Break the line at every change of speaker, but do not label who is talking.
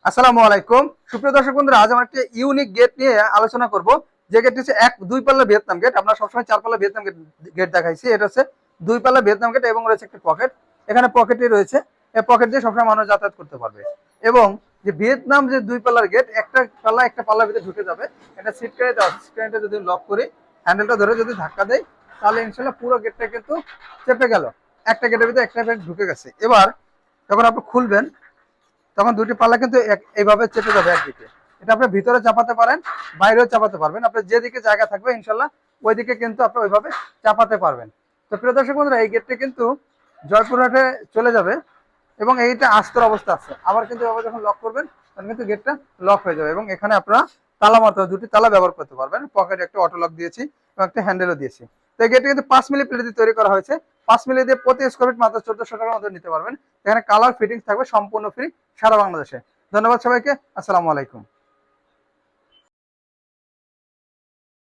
আসসালামু আলাইকুম সুপ্রিয় দর্শক বন্ধুরা, আজ আমরা একটা ইউনিক গেট নিয়ে আলোচনা করব। যে গেটটি হচ্ছে দুই পাল্লা ভিয়েতনাম গেট। আমরা সবসময় চার পাল্লা ভিয়েতনাম গেট দেখাইছি। এটা হচ্ছে দুই পাল্লা ভিয়েতনাম গেট এবং রয়েছে একটা পকেট। এখানে পকেটই রয়েছে, এই পকেট দিয়ে সবসময় মানুষ যাতায়াত করতে পারবে। এবং যে ভিয়েতনাম যে দুই পাল্লার গেট, একটা পাল্লার ভিতরে ঢুকে যাবে। এটা সিট কেটে দেওয়া আছে। সিট কেটে যদি লক করি, হ্যান্ডেলটা ধরে যদি ধাক্কা দেয়, তাহলে ইনশাল্লাহ পুরো গেটটা কিন্তু চেপে গেল। একটা গেটের ভিতরে একটা গেট ঢুকে গেছে। এবার যখন আপনি খুলবেন, তখন দুটি পাল্লা কিন্তু এইভাবে চেপে যাবে একদিকে। এটা আপনি ভিতরে চাপাতে পারেন, বাইরেও চাপাতে পারবেন। আপনার যেদিকে জায়গা থাকবে ইনশাল্লাহ ওইদিকে কিন্তু আপনি ওইভাবে চাপাতে পারবেন। তো প্রিয় দর্শক বন্ধুরা, এই গেটটি কিন্তু জয়পুরহাটে চলে যাবে এবং এইটা আস্তর অবস্থা আছে। আবার কিন্তু এভাবে যখন লক করবেন, তখন কিন্তু গেটটা লক হয়ে যাবে এবং এখানে আপনারা তালা মারতে হবে, দুটি তালা ব্যবহার করতে পারবেন। পকেটে একটা অটো লক দিয়েছি এবং একটা হ্যান্ডেলও দিয়েছি। তো এই গেটটি কিন্তু 5 মিলি প্লেট দিয়ে তৈরি করা হয়েছে। 5 মিলি দিয়ে প্রতি স্কোয়ার ফিট মাত্র 1400 টাকার মধ্যে নিতে পারবেন। এখানে কালার ফিটিংস থাকবে সম্পূর্ণ ফ্রি সারা বাংলাদেশে। ধন্যবাদ সবাইকে। আসসালামু আলাইকুম।